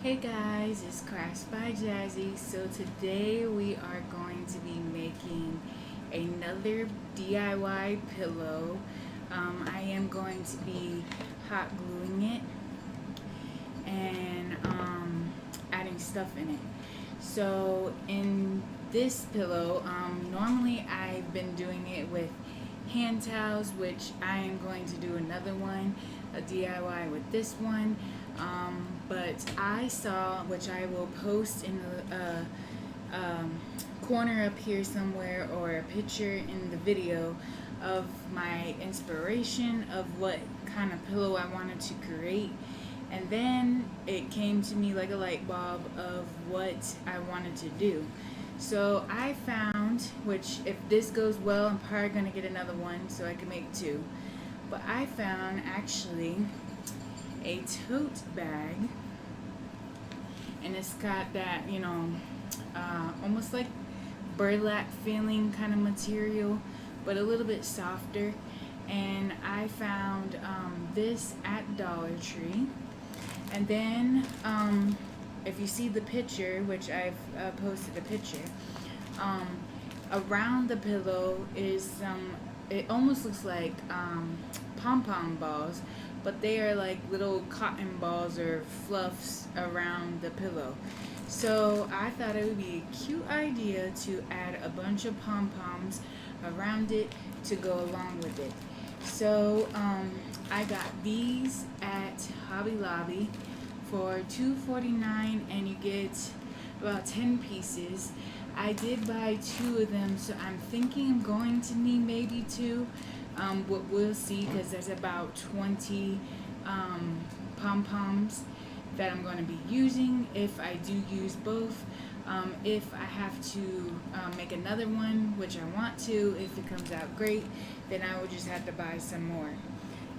Hey guys, it's Kraftsbyjazzy. So today we are going to be making another DIY pillow. I am going to be hot gluing it and adding stuff in it. So in this pillow, normally I've been doing it with hand towels, which I am going to do another one, a DIY with this one. But I saw, which I will post in the corner up here somewhere, or a picture in the video of my inspiration of what kind of pillow I wanted to create. And then it came to me like a light bulb of what I wanted to do. So I found, which if this goes well, I'm probably going to get another one so I can make two. But I found actually a tote bag, and it's got that, almost like burlap feeling kind of material, but a little bit softer. And I found this at Dollar Tree. And then if you see the picture, which I've posted a picture, around the pillow is some, it almost looks like Pom Pom balls, but they are like little cotton balls or fluffs around the pillow. So I thought it would be a cute idea to add a bunch of pom poms around it to go along with it. So I got these at Hobby Lobby for $2.49, and you get about 10 pieces. I did buy 2 of them, so I'm thinking I'm going to need maybe 2. But we'll see, because there's about 20 pom-poms that I'm going to be using if I do use both. If I have to make another one, which I want to, if it comes out great, then I will just have to buy some more.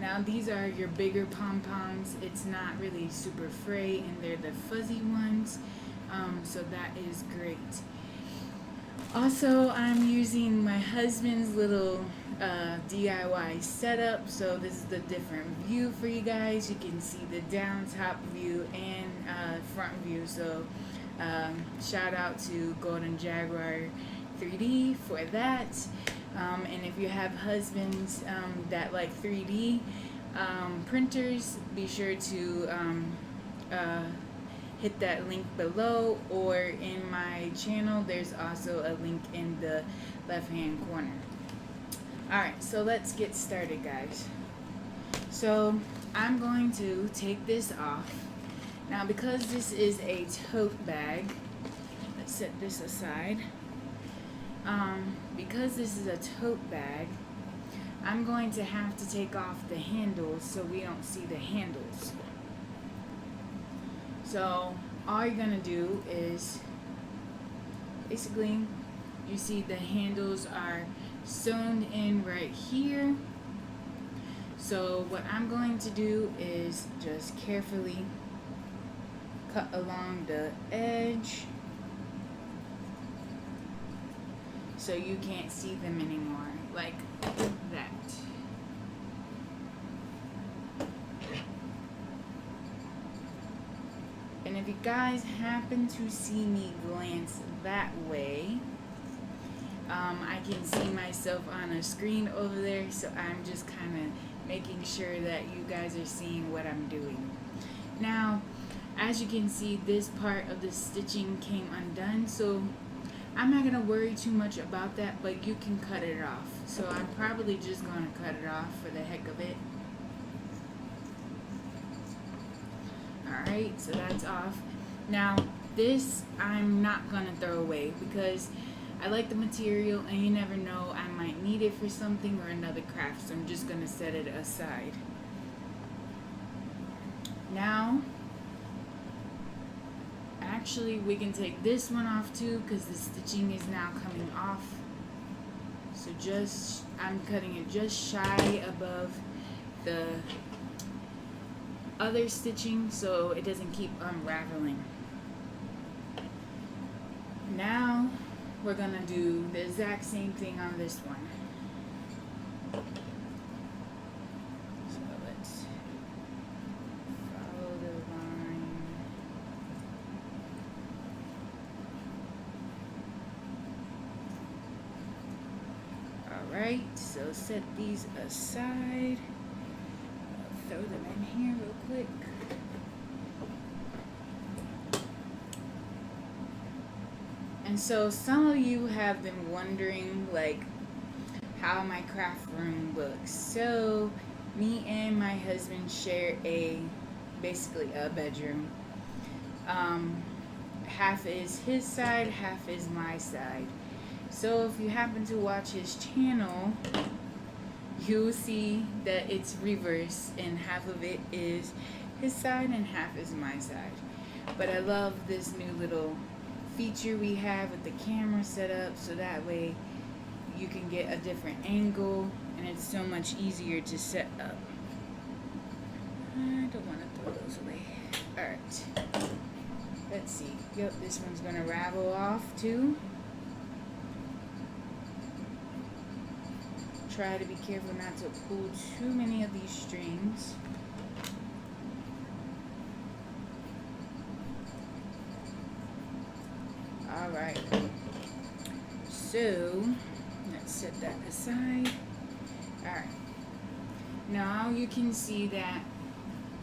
Now these are your bigger pom-poms. It's not really super fray, and they're the fuzzy ones, so that is great. Also, I'm using my husband's little DIY setup, so this is the different view for you guys. You can see the down top view and front view. So shout out to Golden Jaguar 3D for that. And if you have husbands that like 3D printers, be sure to hit that link below, or in my channel there's also a link in the left hand corner. Alright, so let's get started, guys. So I'm going to take this off. Now, because this is a tote bag, let's set this aside. Because this is a tote bag, I'm going to have to take off the handles so we don't see the handles. So all you're gonna do is, basically, you see the handles are sewn in right here. So what I'm going to do is just carefully cut along the edge so you can't see them anymore, like that. And if you guys happen to see me glance that way, I can see myself on a screen over there, so I'm just kind of making sure that you guys are seeing what I'm doing. Now, as you can see, this part of the stitching came undone, so I'm not going to worry too much about that, but you can cut it off. So I'm probably just going to cut it off for the heck of it. Alright, so that's off. Now, this I'm not going to throw away, because I like the material, and you never know, I might need it for something or another craft, so I'm just going to set it aside. Now, actually, we can take this one off too, because the stitching is now coming off. So I'm cutting it just shy above the other stitching so it doesn't keep unraveling. Now we're gonna do the exact same thing on this one. So let's follow the line Alright, so set these aside. I'll throw them in here real quick. And so some of you have been wondering like how my craft room looks. So me and my husband share basically a bedroom. Half is his side, half is my side. So if you happen to watch his channel, you'll see that it's reversed and half of it is his side and half is my side. But I love this new little feature we have with the camera set up, so that way you can get a different angle and it's so much easier to set up. I don't want to throw those away. Alright, let's see. Yep, this one's gonna ravel off too. Try to be careful not to pull too many of these strings. Alright, so let's set that aside. Alright, now you can see that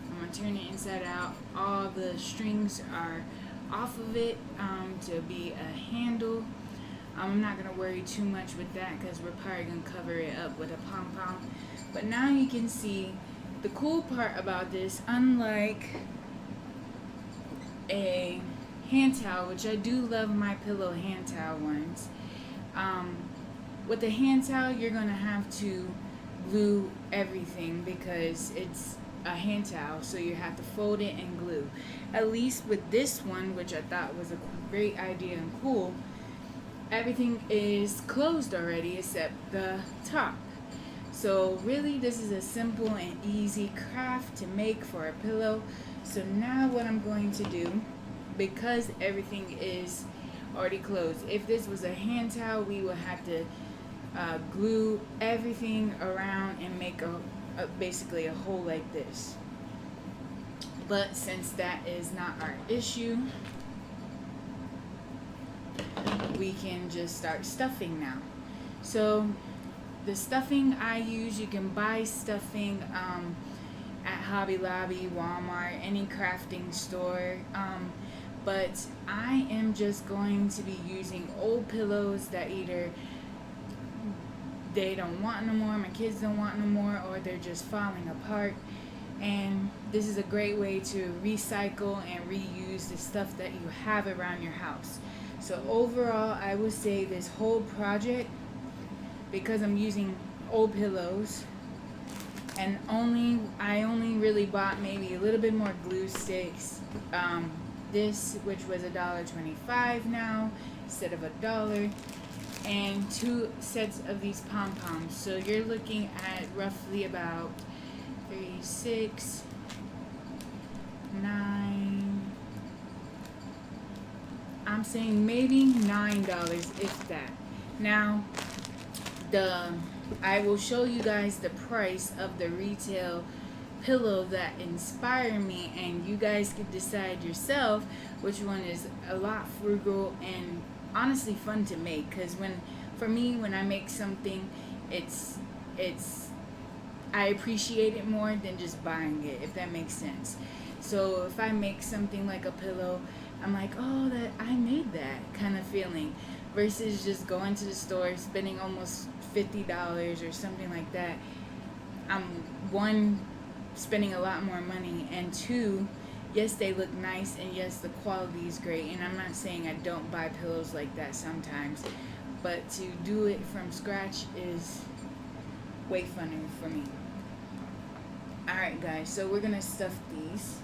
I'm going to turn it inside out. All the strings are off of it to be a handle. I'm not going to worry too much with that because we're probably going to cover it up with a Pom Pom. But now you can see the cool part about this, unlike a hand towel, which I do love my pillow hand towel ones. With the hand towel, you're going to have to glue everything because it's a hand towel, so you have to fold it and glue. At least with this one, which I thought was a great idea and cool, everything is closed already except the top. So really this is a simple and easy craft to make for a pillow. So now what I'm going to do, because everything is already closed, if this was a hand towel, we would have to glue everything around and make basically a hole like this. But since that is not our issue, we can just start stuffing now. So the stuffing I use, you can buy stuffing at Hobby Lobby, Walmart, any crafting store. But I am just going to be using old pillows that either they don't want no more, my kids don't want no more, or they're just falling apart. And this is a great way to recycle and reuse the stuff that you have around your house. So overall, I would say this whole project, because I'm using old pillows, and I only really bought maybe a little bit more glue sticks. This, which was $1.25 now instead of $1, and 2 sets of these Pom Poms. So you're looking at roughly about 3, 6, 9. I'm saying maybe $9, if that. Now, I will show you guys the price of the retail pillow that inspired me, and you guys can decide yourself which one is a lot frugal and honestly fun to make. Because for me, when I make something, it's I appreciate it more than just buying it, if that makes sense. So if I make something like a pillow, I'm like, oh, that I made that kind of feeling, versus just going to the store, spending almost $50 or something like that. I'm one, spending a lot more money, and 2, yes, they look nice, and yes, the quality is great. And I'm not saying I don't buy pillows like that sometimes, but to do it from scratch is way funner for me. Alright guys, so we're gonna stuff these.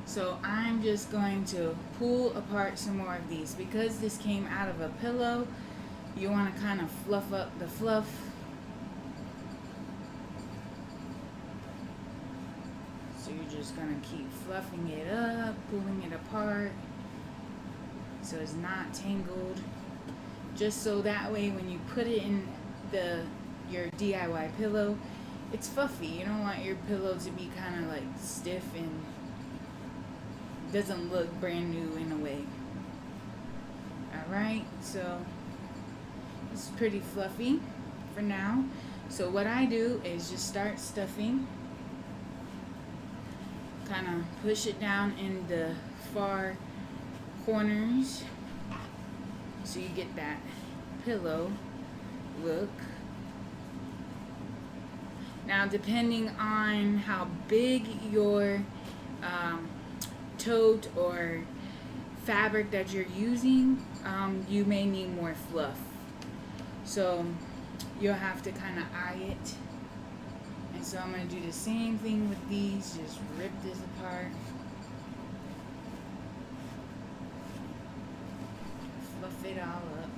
So I'm just going to pull apart some more of these. Because this came out of a pillow, you want to kind of fluff up the fluff. So you're just going to keep fluffing it up, pulling it apart so it's not tangled. Just so that way when you put it in your DIY pillow, it's fluffy. You don't want your pillow to be kind of like stiff and doesn't look brand new in a way. Alright, so It's pretty fluffy for now. So what I do is just start stuffing. Kind of push it down in the far corners so you get that pillow look. Now, depending on how big your tote or fabric that you're using, you may need more fluff. So you'll have to kind of eye it. And so I'm going to do the same thing with these. Just rip this apart. Fluff it all up.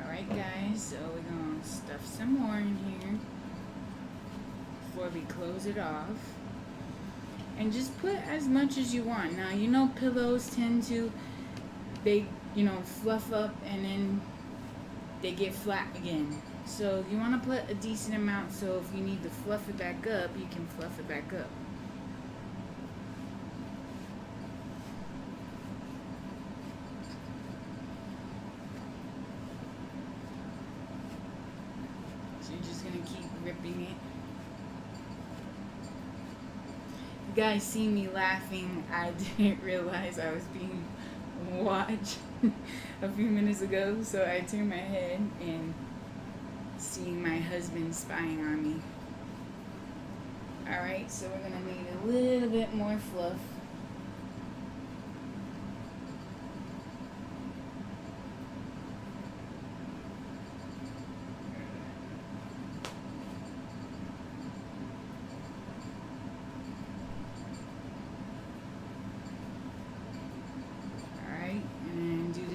Alright guys, so we're going to stuff some more in here before we close it off. And just put as much as you want. Now, you know pillows tend to, they, fluff up and then they get flat again. So you want to put a decent amount so if you need to fluff it back up, you can fluff it back up. So you're just going to keep ripping it. You guys see me laughing. I didn't realize I was being watched a few minutes ago, so I turned my head and see my husband spying on me. Alright, so we're going to need a little bit more fluff.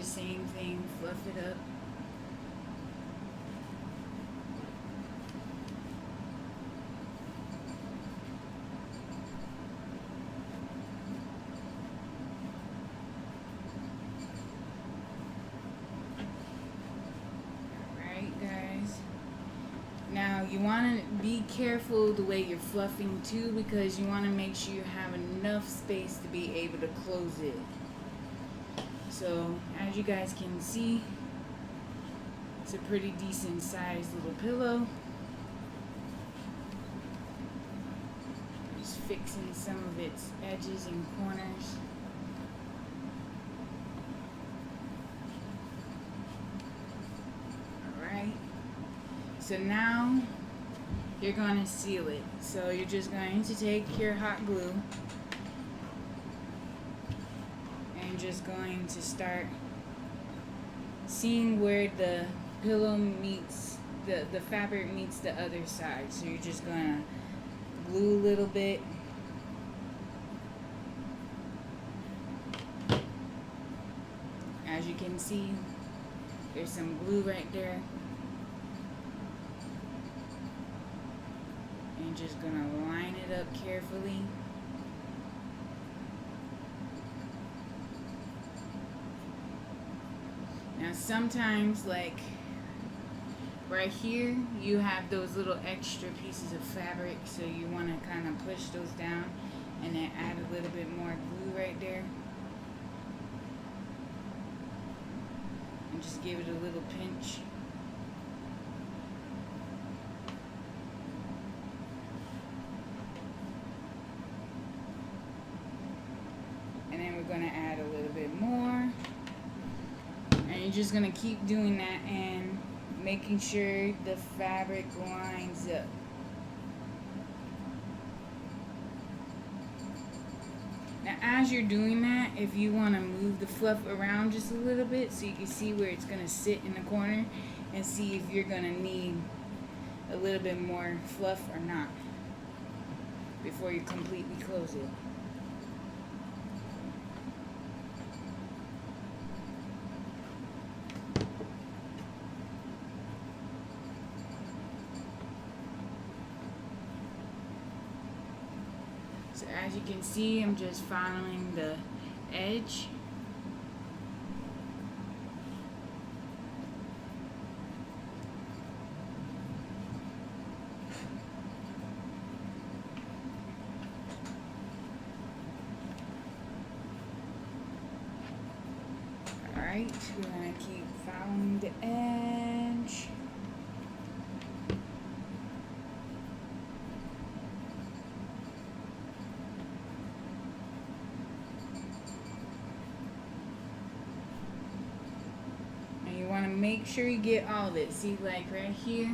Same thing, fluff it up. Alright guys. Now you want to be careful the way you're fluffing too, because you want to make sure you have enough space to be able to close it. So, as you guys can see, it's a pretty decent sized little pillow. Just fixing some of its edges and corners. Alright, so now you're going to seal it. So you're just going to take your hot glue. Just going to start seeing where the pillow meets the fabric meets the other side. So you're just gonna glue a little bit. As you can see, there's some glue right there. And just gonna line it up carefully. Now sometimes, like right here, you have those little extra pieces of fabric, so you want to kind of push those down and then add a little bit more glue right there. And just give it a little pinch. And then we're going to add a little bit more. And you're just going to keep doing that and making sure the fabric lines up. Now as you're doing that, if you want to move the fluff around just a little bit so you can see where it's going to sit in the corner and see if you're going to need a little bit more fluff or not before you completely close it. So as you can see, I'm just following the edge. Alright, we're going to keep following the edge. And you want to make sure you get all of it. See, like right here,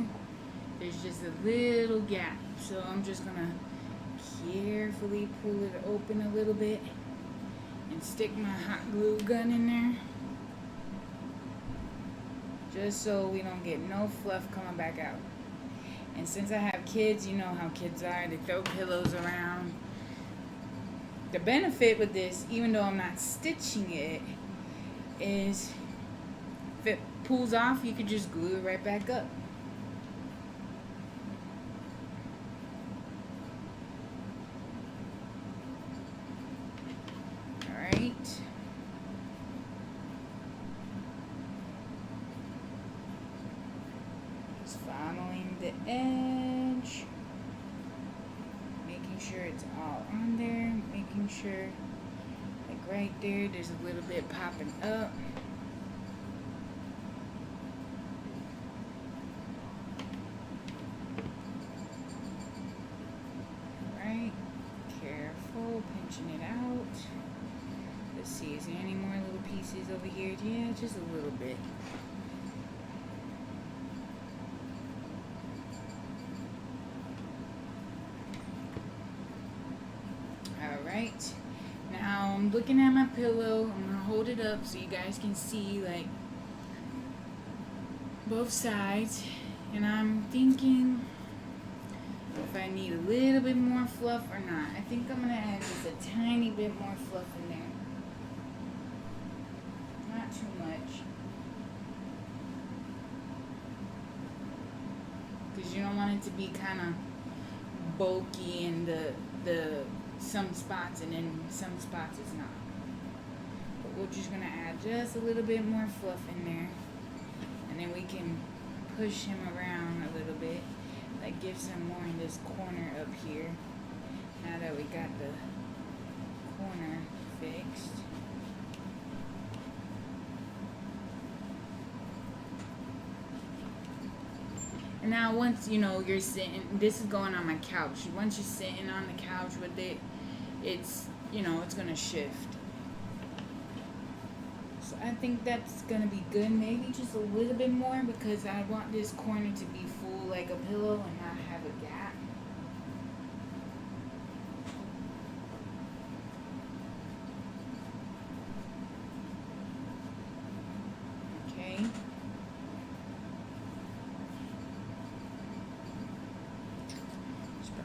there's just a little gap. So I'm just going to carefully pull it open a little bit and stick my hot glue gun in there. Just so we don't get no fluff coming back out. And since I have kids, you know how kids are. They throw pillows around. The benefit with this, even though I'm not stitching it, is if it pulls off, you could just glue it right back up. Alright. Following the edge, making sure it's all on there, making sure like right there's a little bit popping up. Alright, careful, pinching it out. Let's see, is there any more little pieces over here? Yeah, just a little bit. Alright, now I'm looking at my pillow. I'm going to hold it up so you guys can see like both sides. And I'm thinking if I need a little bit more fluff or not. I think I'm going to add just a tiny bit more fluff in there. Not too much. Because you don't want it to be kind of bulky in the some spots, and then some spots it's not. But we're just gonna add just a little bit more fluff in there, and then we can push him around a little bit, like give some more in this corner up here. Now that we got the corner fixed. And now once you know you're sitting, this is going on my couch. Once you're sitting on the couch with it, it's, you know, it's gonna shift. So I think that's gonna be good. Maybe just a little bit more, because I want this corner to be full like a pillow and not have a gap. Okay.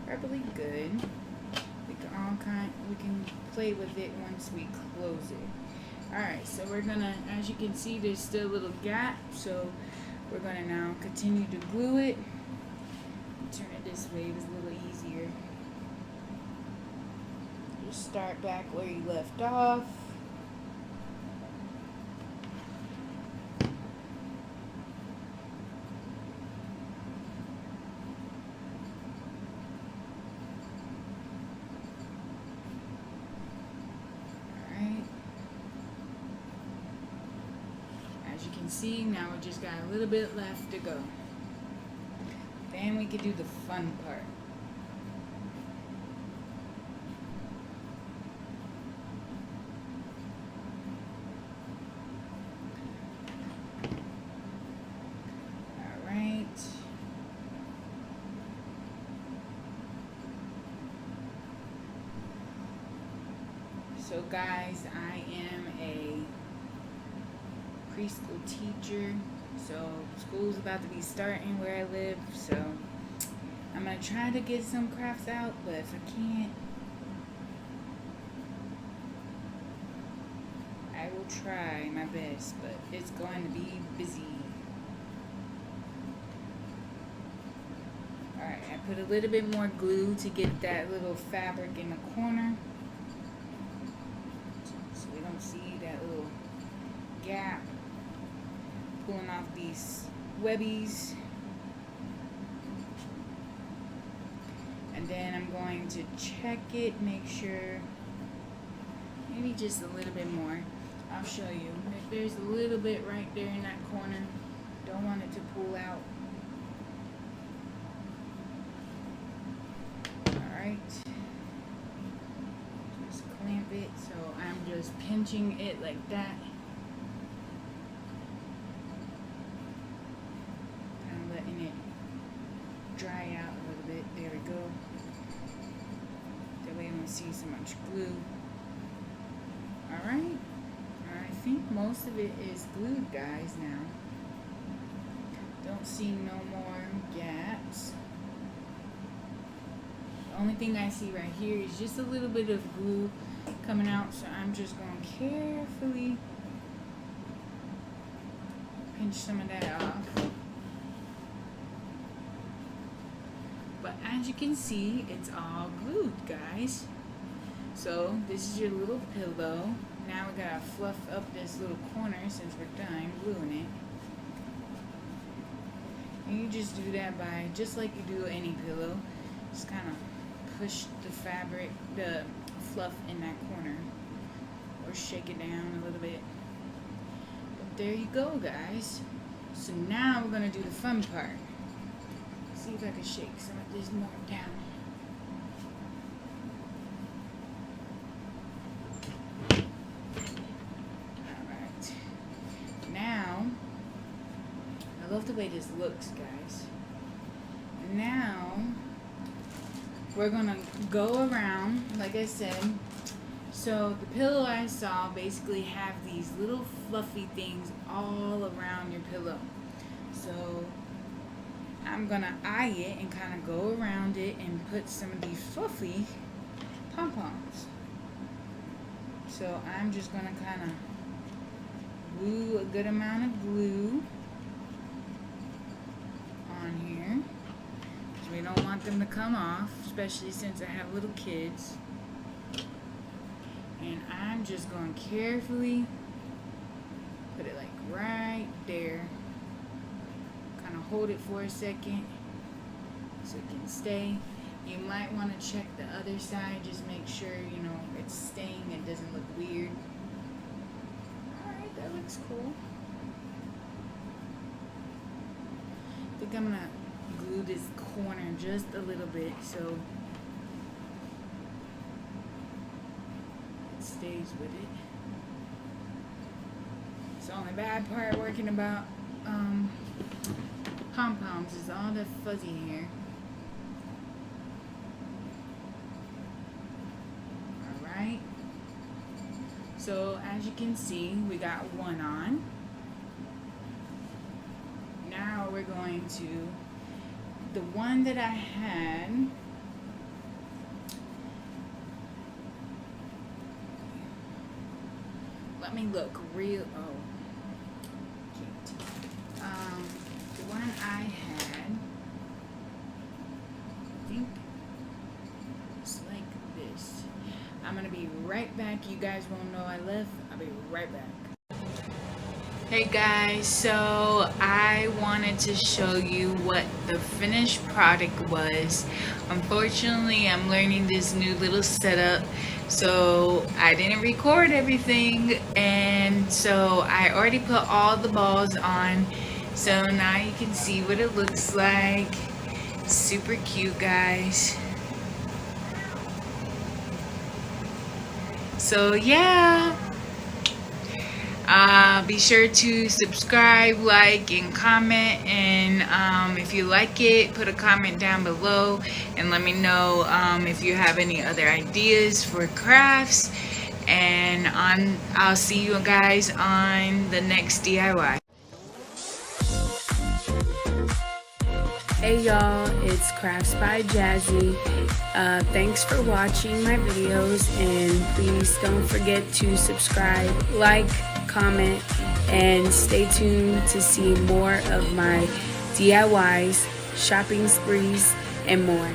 Probably good. We can play with it once we close it. Alright, so we're gonna, as you can see, there's still a little gap, so we're gonna now continue to glue it. Turn it this way, it's a little easier. Just start back where you left off. As you can see, now we just got a little bit left to go. Then we can do the fun part. Alright. So guys, I am a preschool teacher, so school's about to be starting where I live, so I'm gonna try to get some crafts out, but if I can't, I will try my best, but it's going to be busy. Alright, I put a little bit more glue to get that little fabric in the corner, so we don't see that little gap. Pulling off these webbies, and then I'm going to check it, make sure, maybe just a little bit more. I'll show you. There's a little bit right there in that corner. Don't want it to pull out. Alright. Just clamp it. So I'm just pinching it like that. And letting it dry out a little bit. There we go. That way you don't see so much glue. Alright. I think most of it is glued, guys, now. Don't see no more gaps. The only thing I see right here is just a little bit of glue coming out, so I'm just going to carefully pinch some of that off. But as you can see, it's all glued, guys. So this is your little pillow. Now we gotta fluff up this little corner since we're done gluing it. And you just do that by, just like you do any pillow, just kind of push the fabric, the fluff in that corner, or shake it down a little bit. But there you go, guys. So now we're gonna do the fun part. See if I can shake some of this more down. I love the way this looks, guys. Now we're gonna go around, like I said. So the pillow I saw basically have these little fluffy things all around your pillow. So I'm gonna eye it and kind of go around it and put some of these fluffy pom-poms. So I'm just gonna kind of glue a good amount of glue on here, because we don't want them to come off, especially since I have little kids. And I'm just going to carefully put it like right there, kind of hold it for a second so it can stay. You might want to check the other side, just make sure, you know, it's staying, it doesn't look weird. Alright, that looks cool. I think I'm gonna glue this corner just a little bit so it stays with it. It's the only bad part working about pom-poms is all the fuzzy hair. Alright. So as you can see, we got one on. Now we're going to, the one that I had, let me look real, the one I had, I think it's like this. I'm going to be right back. You guys won't know I left. I'll be right back. Hey guys, so I wanted to show you what the finished product was. Unfortunately, I'm learning this new little setup, so I didn't record everything, and so I already put all the balls on. So now you can see what it looks like. Super cute, guys. So yeah. Be sure to subscribe, like, and comment, and if you like it, put a comment down below and let me know if you have any other ideas for crafts, and I'll see you guys on the next DIY. Hey y'all, it's Kraftsbyjazzy. Thanks for watching my videos, and please don't forget to subscribe, like, comment, and stay tuned to see more of my DIYs, shopping sprees, and more.